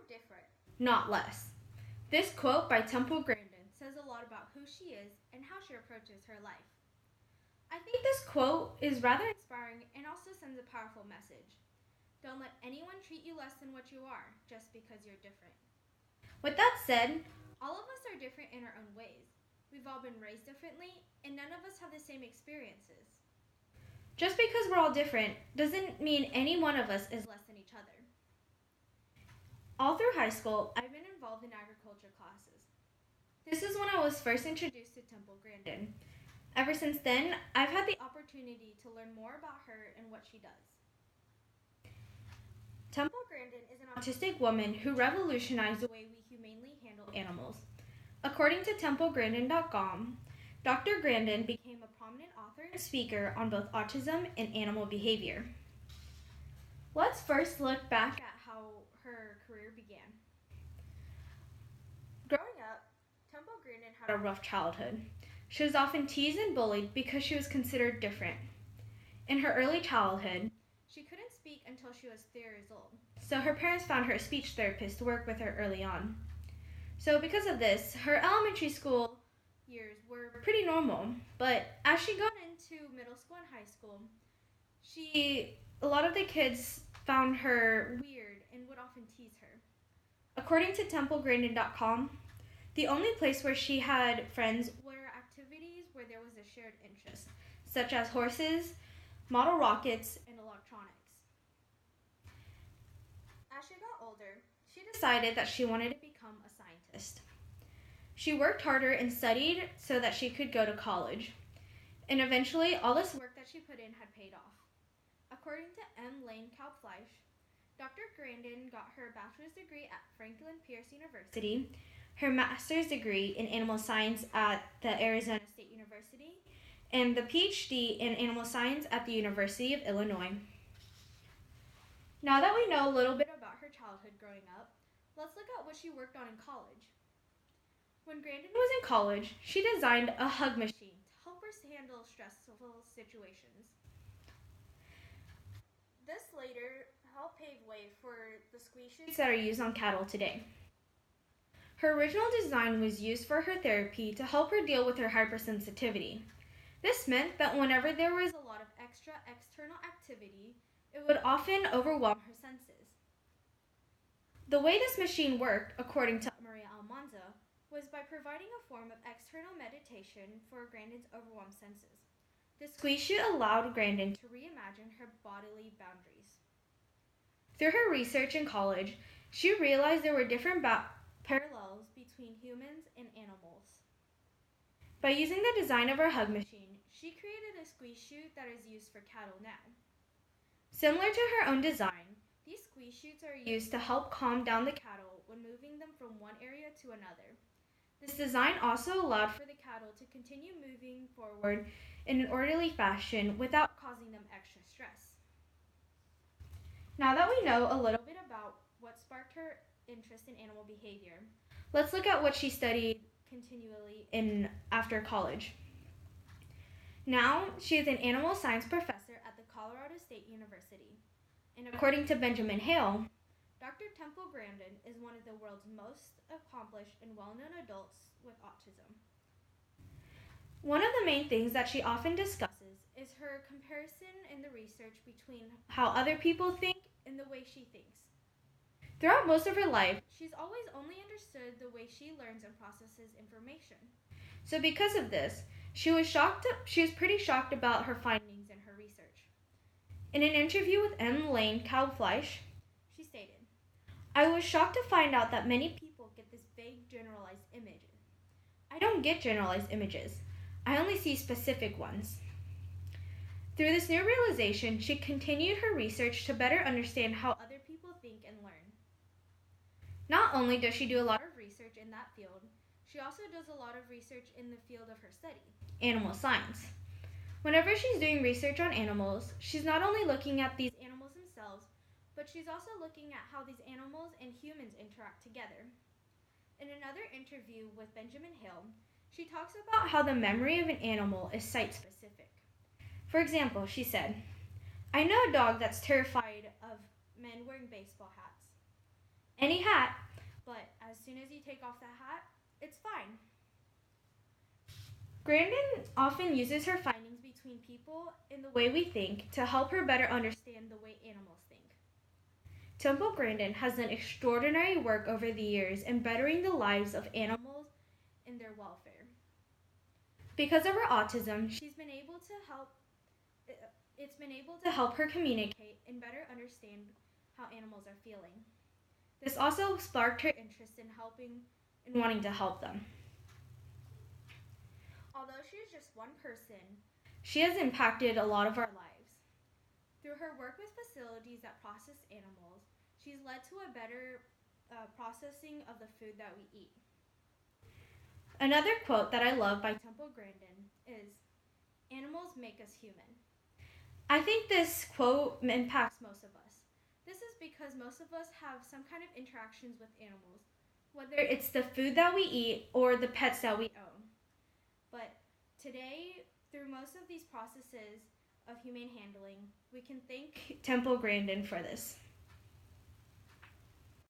different, not less. This quote by Temple Grandin says a lot about who she is and how she approaches her life. I think this quote is rather inspiring and also sends a powerful message. Don't let anyone treat you less than what you are just because you're different. With that said, all of us are different in our own ways. We've all been raised differently, and none of us have the same experiences. Just because we're all different doesn't mean any one of us is less than each other. All through high school, I've been involved in agriculture classes. This is when I was first introduced to Temple Grandin. Ever since then, I've had the opportunity to learn more about her and what she does. Temple Grandin is an autistic woman who revolutionized the way we humanely handle animals. According to TempleGrandin.com, Dr. Grandin became a prominent author and speaker on both autism and animal behavior. Let's first look back at how her career began. Growing up, Temple Grandin had a rough childhood. She was often teased and bullied because she was considered different. In her early childhood, she couldn't speak until she was 3 years old, so her parents found her a speech therapist to work with her early on. So because of this, her elementary school years were pretty normal, but as she got into middle school and high school, a lot of the kids found her weird and would often tease her. According to TempleGrandin.com, the only place where she had friends were activities where there was a shared interest, such as horses, model rockets, and electronics. As she got older, she decided that she wanted to become a scientist. She worked harder and studied so that she could go to college. And eventually, all this work that she put in had paid off. According to M. Lane Kalbfleisch, Dr. Grandin got her bachelor's degree at Franklin Pierce University, her master's degree in animal science at the Arizona State University, and the PhD in animal science at the University of Illinois. Now that we know a little bit about her childhood growing up, let's look at what she worked on in college. When Grandin was in college, she designed a hug machine to help her handle stressful situations. This later helped pave way for the squeeze chutes that are used on cattle today. Her original design was used for her therapy to help her deal with her hypersensitivity. This meant that whenever there was a lot of extra external activity, it would often overwhelm her senses. The way this machine worked, according to Maria Almanza, was by providing a form of external meditation for Grandin's overwhelmed senses. The squeeze chute allowed Grandin to reimagine her bodily boundaries. Through her research in college, she realized there were different parallels between humans and animals. By using the design of her hug machine, she created a squeeze chute that is used for cattle now. Similar to her own design, these squeeze chutes are used to help calm down the cattle when moving them from one area to another. This design also allowed for the cattle to continue moving forward in an orderly fashion without causing them extra stress. Now that we know a little bit about what sparked her interest in animal behavior, let's look at what she studied continually after college. Now, she is an animal science professor at the Colorado State University. And according to Benjamin Hale, Dr. Temple Grandin is one of the world's most accomplished and well-known adults with autism. One of the main things that she often discusses is her comparison in the research between how other people think and the way she thinks. Throughout most of her life, she's always only understood the way she learns and processes information. So because of this, she was pretty shocked about her findings in her research. In an interview with M. Lane Kalbfleisch, she stated, "I was shocked to find out that many people get this vague generalized image. I don't get generalized images. I only see specific ones." Through this new realization, she continued her research to better understand how other people think and learn. Not only does she do a lot of research in that field, she also does a lot of research in the field of her study, animal science. Whenever she's doing research on animals, she's not only looking at these animals themselves, but she's also looking at how these animals and humans interact together. In another interview with Benjamin Hill, she talks about how the memory of an animal is site-specific. For example, she said, "I know a dog that's terrified of men wearing baseball hats. any hat, but as soon as you take off the hat, it's fine. Grandin often uses her findings between people and the way we think to help her better understand the way animals think. Temple Grandin has done extraordinary work over the years in bettering the lives of animals and their welfare. Because of her autism, it's been able to help her communicate and better understand how animals are feeling. This also sparked her interest in helping and wanting to help them. Although she is just one person, she has impacted a lot of our lives. Through her work with facilities that process animals, she's led to a better processing of the food that we eat. Another quote that I love by Temple Grandin is, "Animals make us human." I think this quote impacts most of us. This is because most of us have some kind of interactions with animals, whether it's the food that we eat or the pets that we own. But today, through most of these processes of humane handling, we can thank Temple Grandin for this.